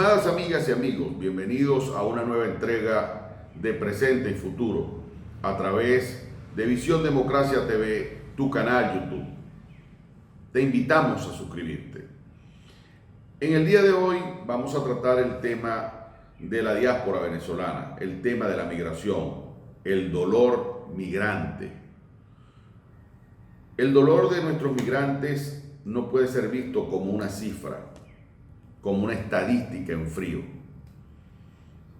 Estimadas amigas y amigos, bienvenidos a una nueva entrega de Presente y Futuro a través de Visión Democracia TV, tu canal YouTube. Te invitamos a suscribirte. En el día de hoy vamos a tratar el tema de la diáspora venezolana, el tema de la migración, el dolor migrante. El dolor de nuestros migrantes no puede ser visto como una cifra, como una estadística en frío.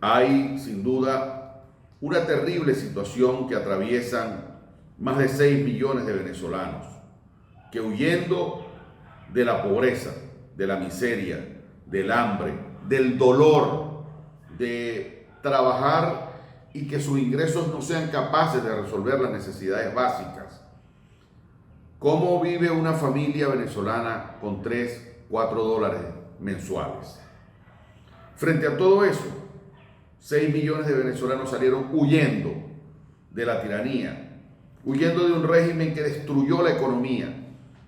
Hay, sin duda, una terrible situación que atraviesan más de 6 millones de venezolanos, que huyendo de la pobreza, de la miseria, del hambre, del dolor, de trabajar y que sus ingresos no sean capaces de resolver las necesidades básicas. ¿Cómo vive una familia venezolana con 3, 4 dólares mensuales? Frente a todo eso, 6 millones de venezolanos salieron huyendo de la tiranía, huyendo de un régimen que destruyó la economía,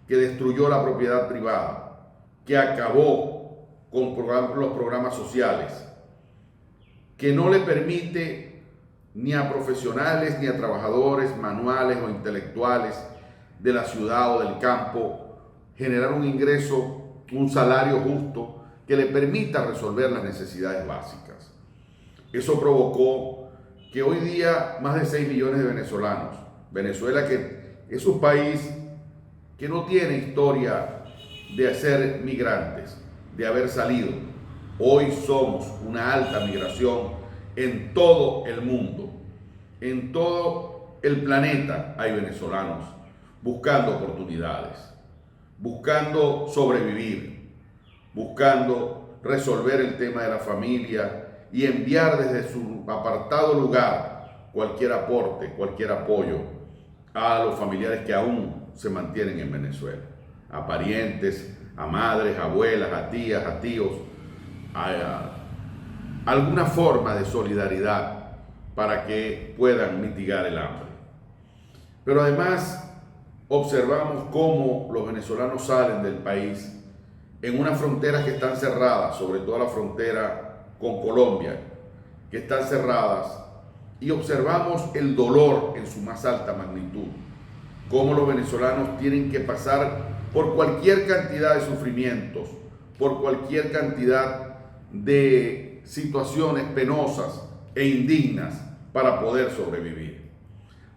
que destruyó la propiedad privada, que acabó con los programas sociales, que no le permite ni a profesionales ni a trabajadores manuales o intelectuales de la ciudad o del campo generar un ingreso, un salario justo que le permita resolver las necesidades básicas. Eso provocó que hoy día más de 6 millones de venezolanos, Venezuela que es un país que no tiene historia de ser migrantes, de haber salido. Hoy somos una alta migración en todo el mundo. En todo el planeta hay venezolanos buscando oportunidades, buscando sobrevivir, buscando resolver el tema de la familia y enviar desde su apartado lugar cualquier aporte, cualquier apoyo a los familiares que aún se mantienen en Venezuela, a parientes, a madres, abuelas, a tías, a tíos, a alguna forma de solidaridad para que puedan mitigar el hambre. Pero además observamos cómo los venezolanos salen del país en unas fronteras que están cerradas, sobre todo la frontera con Colombia, que están cerradas, y observamos el dolor en su más alta magnitud, cómo los venezolanos tienen que pasar por cualquier cantidad de sufrimientos, por cualquier cantidad de situaciones penosas e indignas para poder sobrevivir.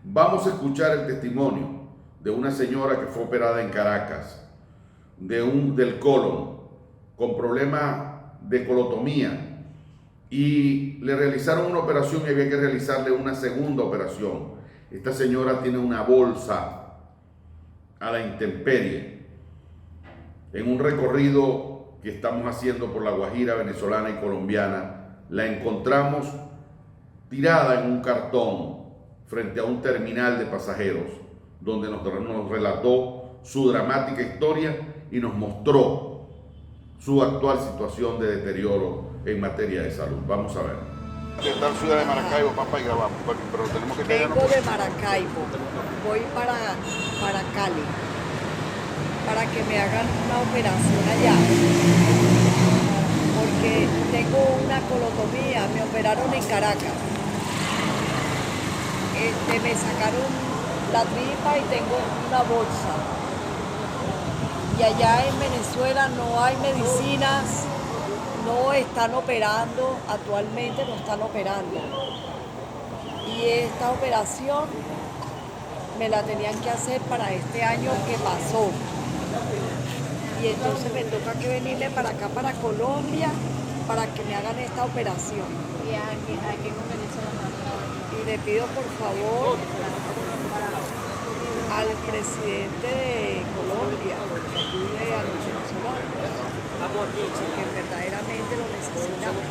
Vamos a escuchar el testimonio de una señora que fue operada en Caracas, del colon, con problemas de colotomía, y le realizaron una operación y había que realizarle una segunda operación. Esta señora tiene una bolsa a la intemperie. En un recorrido que estamos haciendo por la Guajira venezolana y colombiana, la encontramos tirada en un cartón frente a un terminal de pasajeros, donde nos relató su dramática historia y nos mostró su actual situación de deterioro en materia de salud. Vamos a ver. De tal ciudad de Maracaibo, papá, y grabamos, pero tenemos que... Vengo de Maracaibo, voy para Cali, para que me hagan una operación allá, porque tengo una colotomía, me operaron en Caracas, me sacaron la tripa y tengo una bolsa, y allá en Venezuela no hay medicinas, no están operando, actualmente no están operando, y esta operación me la tenían que hacer para este año que pasó, y entonces me toca que venirme para acá, para Colombia, para que me hagan esta operación. Y aquí en Venezuela. Y le pido por favor al presidente de Colombia que ayude a los venezolanos, que verdaderamente lo necesitamos.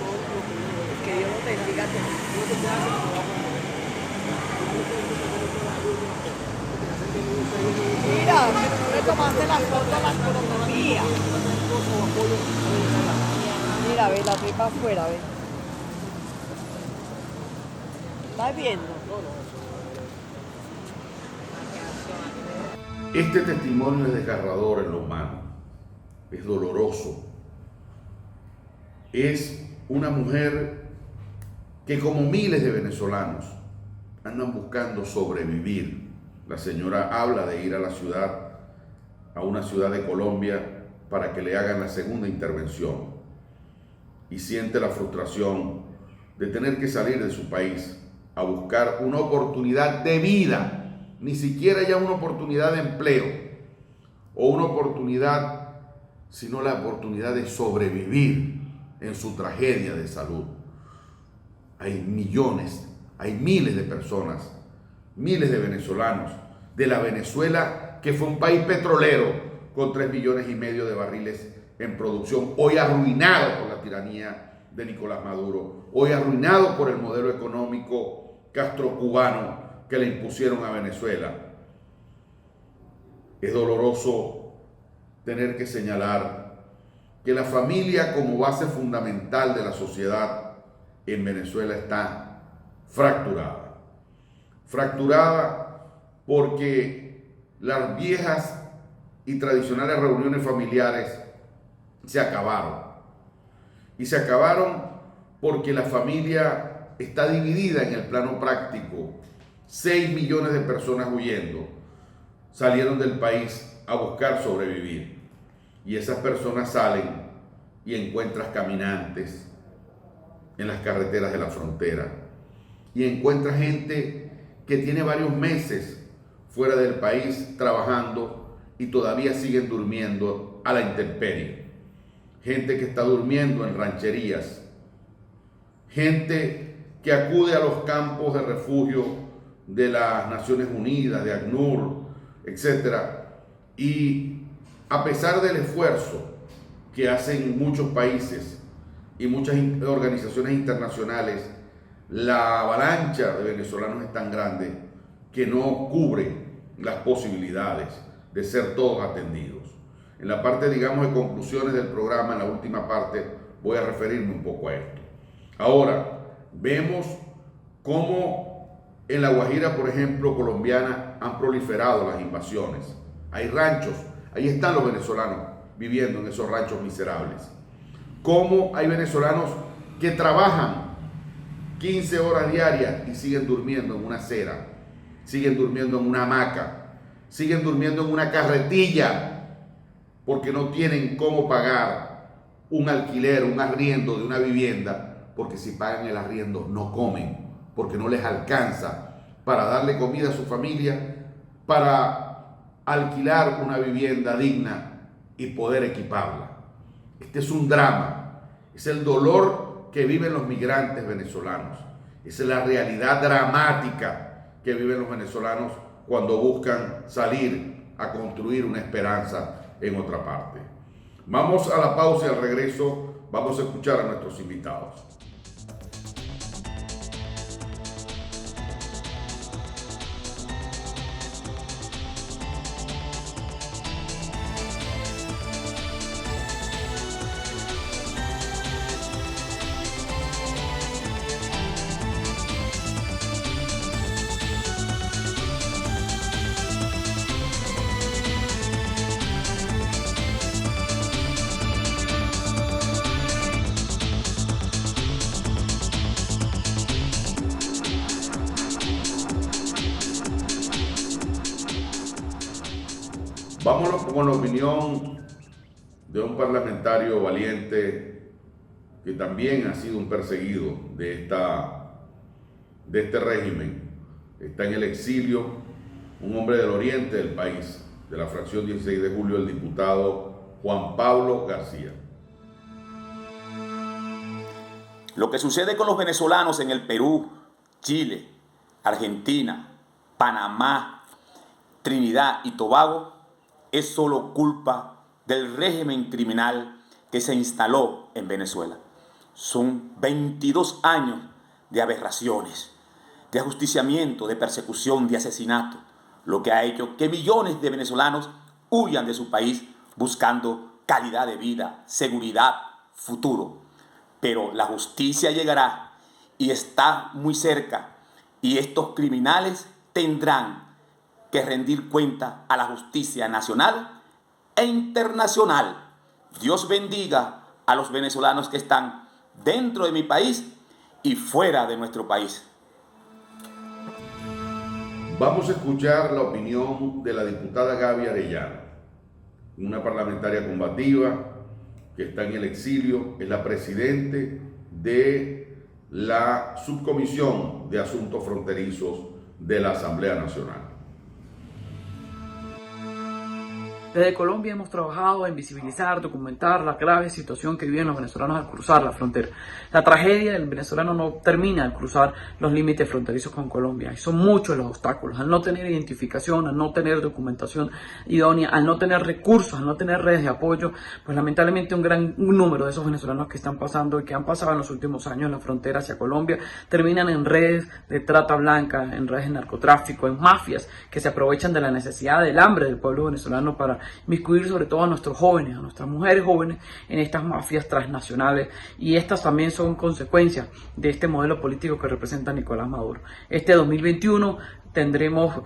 Que Dios los bendiga a todos. Mira, pero no le tomaste la foto a la colotomía. Mira, ve la tripa afuera, ve. ¿Estás viendo? Este testimonio es desgarrador en lo humano, es doloroso, es una mujer que, como miles de venezolanos, andan buscando sobrevivir. La señora habla de ir a la ciudad, a una ciudad de Colombia, para que le hagan la segunda intervención, y siente la frustración de tener que salir de su país a buscar una oportunidad de vida, ni siquiera ya una oportunidad de empleo o una oportunidad, sino la oportunidad de sobrevivir en su tragedia de salud. Hay millones, hay miles de personas, miles de venezolanos, de la Venezuela que fue un país petrolero con 3,5 millones de barriles en producción, hoy arruinado por la tiranía de Nicolás Maduro, hoy arruinado por el modelo económico castrocubano que le impusieron a Venezuela. Es doloroso tener que señalar que la familia, como base fundamental de la sociedad en Venezuela, está fracturada. Fracturada porque las viejas y tradicionales reuniones familiares se acabaron. Y se acabaron porque la familia está dividida en el plano práctico. 6 millones de personas huyendo salieron del país a buscar sobrevivir. Y esas personas salen y encuentras caminantes en las carreteras de la frontera. Y encuentras gente que tiene varios meses fuera del país trabajando y todavía siguen durmiendo a la intemperie. Gente que está durmiendo en rancherías. Gente que acude a los campos de refugio de las Naciones Unidas, de ACNUR, etc. Y a pesar del esfuerzo que hacen muchos países y muchas organizaciones internacionales, la avalancha de venezolanos es tan grande que no cubre las posibilidades de ser todos atendidos. En la parte, digamos, de conclusiones del programa, en la última parte, voy a referirme un poco a esto. Ahora, vemos cómo en la Guajira, por ejemplo, colombiana, han proliferado las invasiones. Hay ranchos, ahí están los venezolanos viviendo en esos ranchos miserables. Cómo hay venezolanos que trabajan 15 horas diarias y siguen durmiendo en una acera, siguen durmiendo en una hamaca, siguen durmiendo en una carretilla, porque no tienen cómo pagar un alquiler, un arriendo de una vivienda, porque si pagan el arriendo no comen, porque no les alcanza para darle comida a su familia, para alquilar una vivienda digna y poder equiparla. Este es un drama, es el dolor que viven los migrantes venezolanos, esa es la realidad dramática que viven los venezolanos cuando buscan salir a construir una esperanza en otra parte. Vamos a la pausa y al regreso vamos a escuchar a nuestros invitados. Vámonos con la opinión de un parlamentario valiente que también ha sido un perseguido de este régimen. Está en el exilio, un hombre del oriente del país, de la fracción 16 de julio, el diputado Juan Pablo García. Lo que sucede con los venezolanos en el Perú, Chile, Argentina, Panamá, Trinidad y Tobago es solo culpa del régimen criminal que se instaló en Venezuela. Son 22 años de aberraciones, de ajusticiamiento, de persecución, de asesinato, lo que ha hecho que millones de venezolanos huyan de su país buscando calidad de vida, seguridad, futuro. Pero la justicia llegará y está muy cerca, y estos criminales tendrán que rendir cuenta a la justicia nacional e internacional. Dios bendiga a los venezolanos que están dentro de mi país y fuera de nuestro país. Vamos a escuchar la opinión de la diputada Gaby Arellano, una parlamentaria combativa que está en el exilio, es la presidente de la Subcomisión de Asuntos Fronterizos de la Asamblea Nacional. Desde Colombia hemos trabajado en visibilizar, documentar la grave situación que viven los venezolanos al cruzar la frontera. La tragedia del venezolano no termina al cruzar los límites fronterizos con Colombia. Y son muchos los obstáculos. Al no tener identificación, al no tener documentación idónea, al no tener recursos, al no tener redes de apoyo, pues lamentablemente un gran número de esos venezolanos que están pasando y que han pasado en los últimos años en la frontera hacia Colombia terminan en redes de trata blanca, en redes de narcotráfico, en mafias que se aprovechan de la necesidad, del hambre del pueblo venezolano para inmiscuir sobre todo a nuestros jóvenes, a nuestras mujeres jóvenes en estas mafias transnacionales, y estas también son consecuencias de este modelo político que representa Nicolás Maduro. Este 2021 tendremos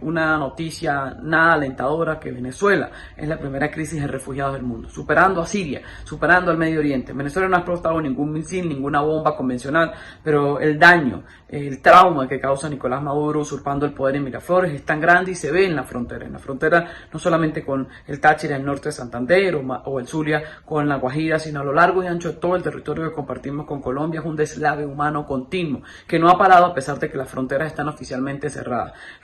una noticia nada alentadora, que Venezuela es la primera crisis de refugiados del mundo, superando a Siria, superando al Medio Oriente. Venezuela no ha explotado ningún misil, ninguna bomba convencional, pero el daño, el trauma que causa Nicolás Maduro usurpando el poder en Miraflores es tan grande y se ve en la frontera no solamente con el Táchira, el norte de Santander o el Zulia con la Guajira, sino a lo largo y ancho de todo el territorio que compartimos con Colombia. Es un deslave humano continuo que no ha parado a pesar de que las fronteras están oficialmente cerradas.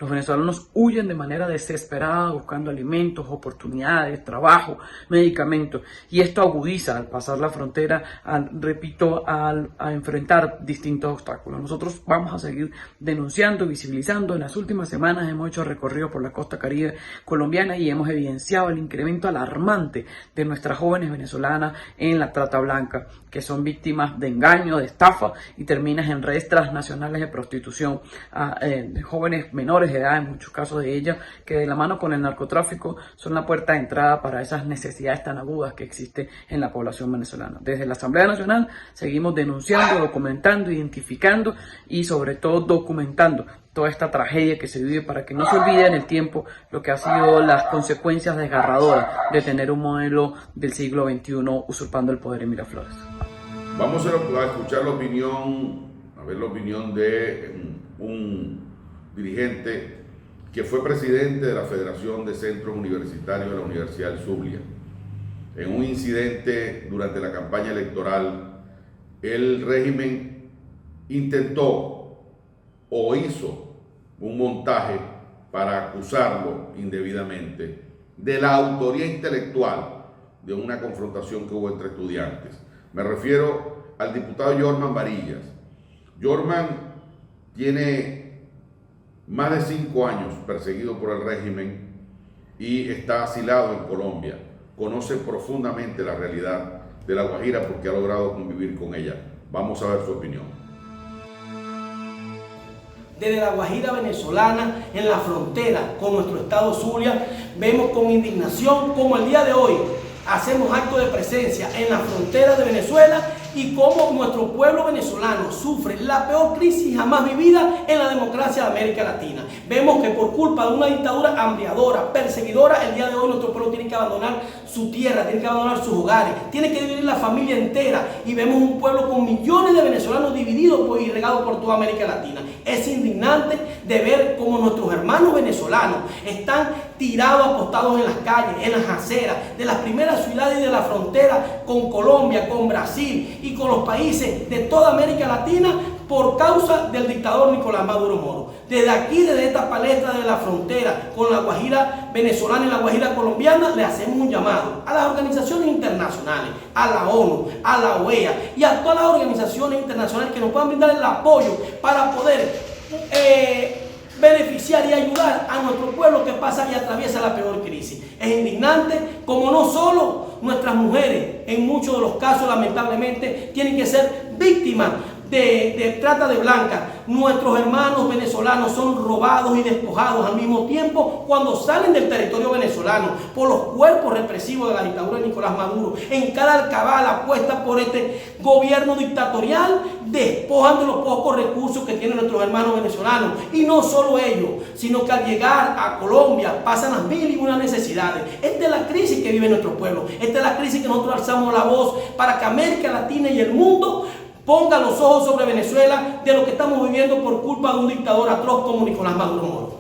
Los venezolanos huyen de manera desesperada buscando alimentos, oportunidades, trabajo, medicamentos, y esto agudiza al pasar la frontera, a enfrentar distintos obstáculos. Nosotros vamos a seguir denunciando, visibilizando. En las últimas semanas hemos hecho recorrido por la costa caribe colombiana y hemos evidenciado el incremento alarmante de nuestras jóvenes venezolanas en la trata blanca, que son víctimas de engaño, de estafa y terminan en redes transnacionales de prostitución, de jóvenes menores de edad, en muchos casos de ellas, que de la mano con el narcotráfico son la puerta de entrada para esas necesidades tan agudas que existen en la población venezolana. Desde la Asamblea Nacional seguimos denunciando, documentando, identificando y sobre todo documentando toda esta tragedia que se vive, para que no se olvide en el tiempo lo que ha sido las consecuencias desgarradoras de tener un modelo del siglo XXI usurpando el poder en Miraflores. Vamos a escuchar la opinión, de un dirigente que fue presidente de la Federación de Centros Universitarios de la Universidad del Zulia. En un incidente durante la campaña electoral, el régimen intentó o hizo un montaje para acusarlo indebidamente de la autoría intelectual de una confrontación que hubo entre estudiantes. Me refiero al diputado Yorman Varillas. Yorman tiene más de 5 años perseguido por el régimen y está asilado en Colombia. Conoce profundamente la realidad de La Guajira porque ha logrado convivir con ella. Vamos a ver su opinión. Desde la Guajira venezolana, en la frontera con nuestro estado Zulia, vemos con indignación como el día de hoy hacemos acto de presencia en la frontera de Venezuela y cómo nuestro pueblo venezolano sufre la peor crisis jamás vivida en la democracia de América Latina. Vemos que por culpa de una dictadura hambriadora, perseguidora, el día de hoy nuestro pueblo tiene que abandonar su tierra, tiene que abandonar sus hogares, tiene que dividir la familia entera, y vemos un pueblo con millones de venezolanos divididos y regados por toda América Latina. Es indignante de ver cómo nuestros hermanos venezolanos están tirados, apostados en las calles, en las aceras de las primeras ciudades de la frontera con Colombia, con Brasil y con los países de toda América Latina por causa del dictador Nicolás Maduro Moro. Desde aquí, desde esta palestra de la frontera con la Guajira venezolana y la Guajira colombiana, le hacemos un llamado a las organizaciones internacionales, a la ONU, a la OEA y a todas las organizaciones internacionales que nos puedan brindar el apoyo para poder beneficiar y ayudar a nuestro pueblo que pasa y atraviesa la peor crisis. Es indignante como no solo nuestras mujeres, en muchos de los casos lamentablemente, tienen que ser víctimas de trata de blancas. Nuestros hermanos venezolanos son robados y despojados al mismo tiempo cuando salen del territorio venezolano por los cuerpos represivos de la dictadura de Nicolás Maduro. En cada alcabala puesta por este gobierno dictatorial, despojan de los pocos recursos que tienen nuestros hermanos venezolanos. Y no solo ellos, sino que al llegar a Colombia pasan las mil y una necesidades. Esta es la crisis que vive nuestro pueblo. Esta es la crisis que nosotros alzamos la voz para que América Latina y el mundo ponga los ojos sobre Venezuela de lo que estamos viviendo por culpa de un dictador atroz como Nicolás Maduro Moro.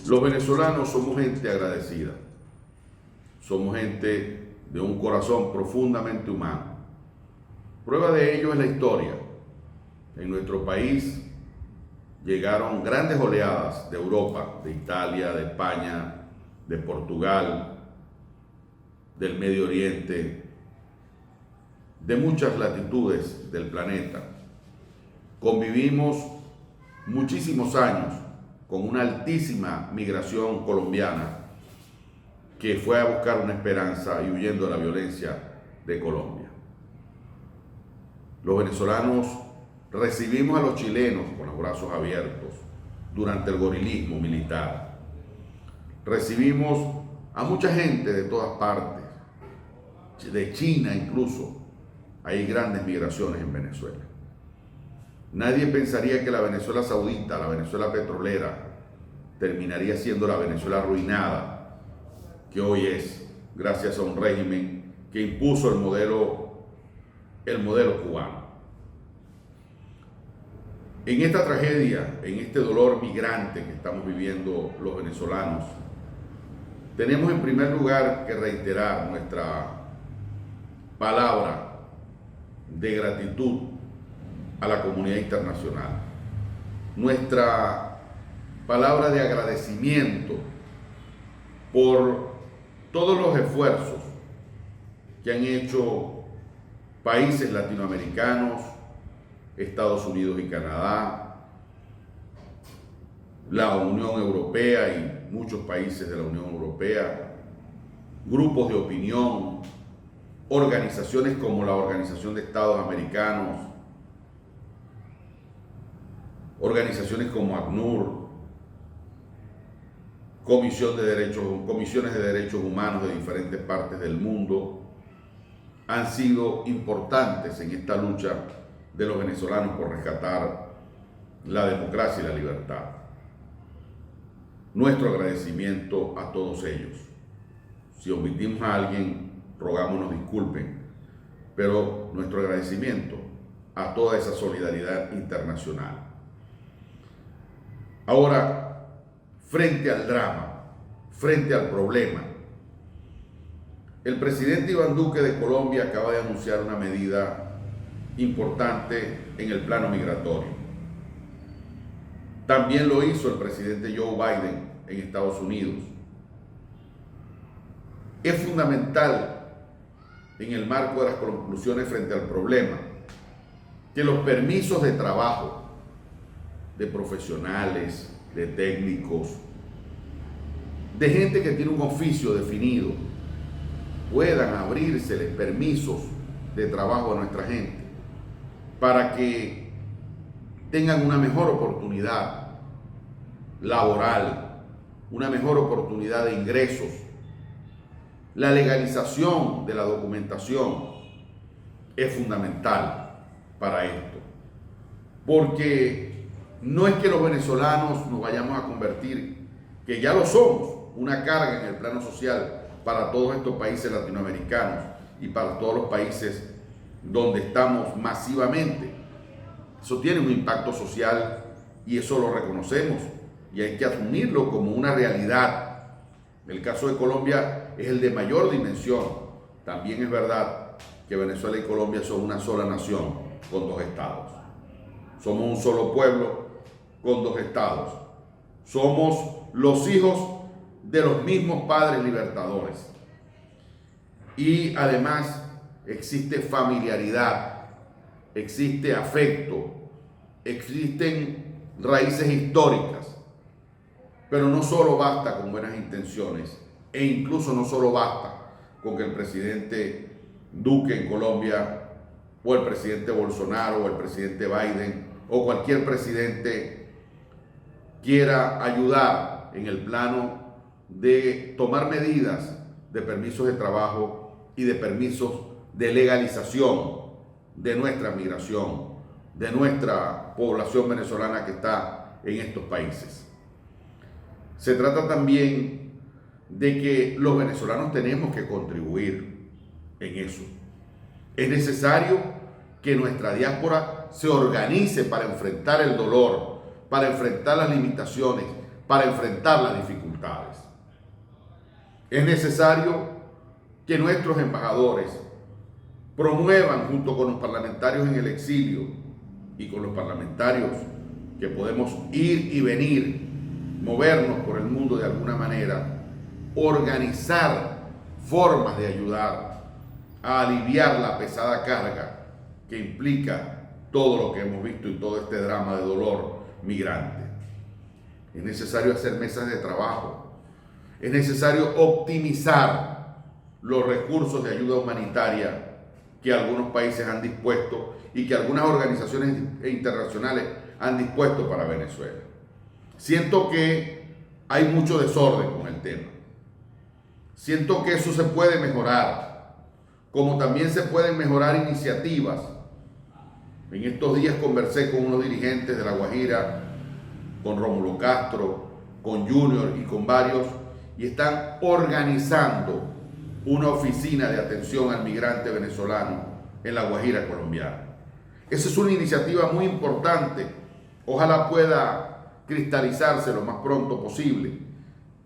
Los venezolanos somos gente agradecida, somos gente de un corazón profundamente humano. Prueba de ello es la historia. En nuestro país llegaron grandes oleadas de Europa, de Italia, de España, de Portugal, del Medio Oriente, de muchas latitudes del planeta. Convivimos muchísimos años con una altísima migración colombiana que fue a buscar una esperanza y huyendo de la violencia de Colombia. Los venezolanos recibimos a los chilenos con los brazos abiertos durante el gorilismo militar. Recibimos a mucha gente de todas partes, de China incluso. Hay grandes migraciones en Venezuela. Nadie pensaría que la Venezuela saudita, la Venezuela petrolera, terminaría siendo la Venezuela arruinada que hoy es, gracias a un régimen que impuso el modelo cubano. En esta tragedia, en este dolor migrante que estamos viviendo los venezolanos, tenemos en primer lugar que reiterar nuestra palabra de gratitud a la comunidad internacional, nuestra palabra de agradecimiento por todos los esfuerzos que han hecho países latinoamericanos, Estados Unidos y Canadá, la Unión Europea y muchos países de la Unión Europea, grupos de opinión, organizaciones como la Organización de Estados Americanos, organizaciones como ACNUR, comisiones de derechos humanos de diferentes partes del mundo, han sido importantes en esta lucha de los venezolanos por rescatar la democracia y la libertad. Nuestro agradecimiento a todos ellos. Si omitimos a alguien, rogamos nos disculpen, pero nuestro agradecimiento a toda esa solidaridad internacional. Ahora, frente al drama, frente al problema, el presidente Iván Duque de Colombia acaba de anunciar una medida importante en el plano migratorio. También lo hizo el presidente Joe Biden en Estados Unidos. Es fundamental en el marco de las conclusiones frente al problema que los permisos de trabajo de profesionales, de técnicos, de gente que tiene un oficio definido, puedan abrírseles permisos de trabajo a nuestra gente para que tengan una mejor oportunidad laboral, una mejor oportunidad de ingresos. La legalización de la documentación es fundamental para esto, porque no es que los venezolanos nos vayamos a convertir, que ya lo somos, una carga en el plano social para todos estos países latinoamericanos y para todos los países donde estamos masivamente. Eso tiene un impacto social y eso lo reconocemos y hay que asumirlo como una realidad El caso de Colombia es el de mayor dimensión. También es verdad que Venezuela y Colombia son una sola nación con dos estados. Somos un solo pueblo con dos estados. Somos los hijos de los mismos padres libertadores. Y además existe familiaridad, existe afecto, existen raíces históricas. Pero no solo basta con buenas intenciones, e incluso no solo basta con que el presidente Duque en Colombia, o el presidente Bolsonaro, o el presidente Biden, o cualquier presidente quiera ayudar en el plano de tomar medidas de permisos de trabajo y de permisos de legalización de nuestra migración, de nuestra población venezolana que está en estos países. Se trata también de que los venezolanos tenemos que contribuir en eso. Es necesario que nuestra diáspora se organice para enfrentar el dolor, para enfrentar las limitaciones, para enfrentar las dificultades. Es necesario que nuestros embajadores promuevan junto con los parlamentarios en el exilio y con los parlamentarios que podemos ir y venir, movernos por el mundo de alguna manera, organizar formas de ayudar a aliviar la pesada carga que implica todo lo que hemos visto y todo este drama de dolor migrante. Es necesario hacer mesas de trabajo, es necesario optimizar los recursos de ayuda humanitaria que algunos países han dispuesto y que algunas organizaciones internacionales han dispuesto para Venezuela. Siento que hay mucho desorden con el tema. Siento que eso se puede mejorar, como también se pueden mejorar iniciativas. En estos días conversé con unos dirigentes de La Guajira, con Rómulo Castro, con Junior y con varios, y están organizando una oficina de atención al migrante venezolano en La Guajira colombiana. Esa es una iniciativa muy importante. Ojalá pueda cristalizarse lo más pronto posible,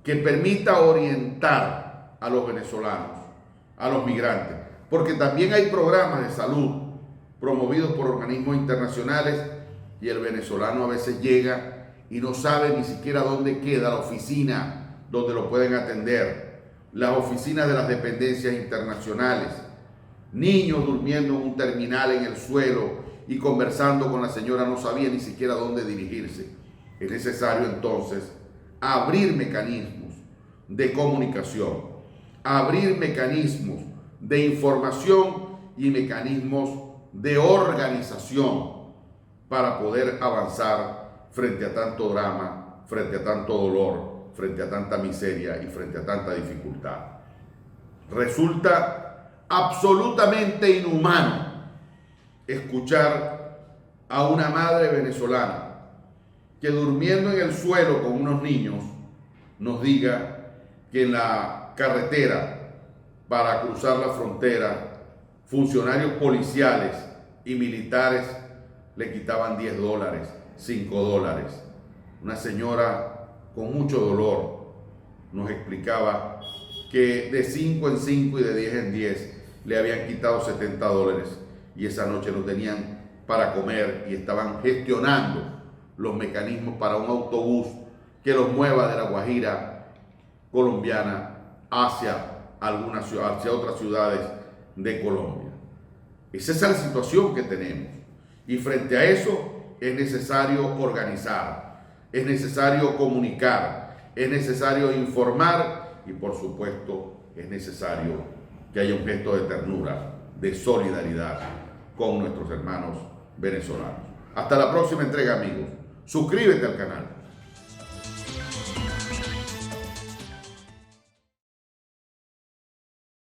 que permita orientar a los venezolanos, a los migrantes, porque también hay programas de salud promovidos por organismos internacionales y el venezolano a veces llega y no sabe ni siquiera dónde queda la oficina donde lo pueden atender, las oficinas de las dependencias internacionales, niños durmiendo en un terminal en el suelo y conversando con la señora, no sabía ni siquiera dónde dirigirse. Es necesario entonces abrir mecanismos de comunicación, abrir mecanismos de información y mecanismos de organización para poder avanzar frente a tanto drama, frente a tanto dolor, frente a tanta miseria y frente a tanta dificultad. Resulta absolutamente inhumano escuchar a una madre venezolana que durmiendo en el suelo con unos niños nos diga que en la carretera para cruzar la frontera funcionarios policiales y militares le quitaban $10, $5. Una señora con mucho dolor nos explicaba que de 5 en 5 y de 10 en 10 le habían quitado $70 y esa noche no tenían para comer y estaban gestionando los mecanismos para un autobús que los mueva de La Guajira colombiana hacia otras ciudades de Colombia. Esa es la situación que tenemos y frente a eso es necesario organizar, es necesario comunicar, es necesario informar y por supuesto es necesario que haya un gesto de ternura, de solidaridad con nuestros hermanos venezolanos. Hasta la próxima entrega, amigos. Suscríbete al canal.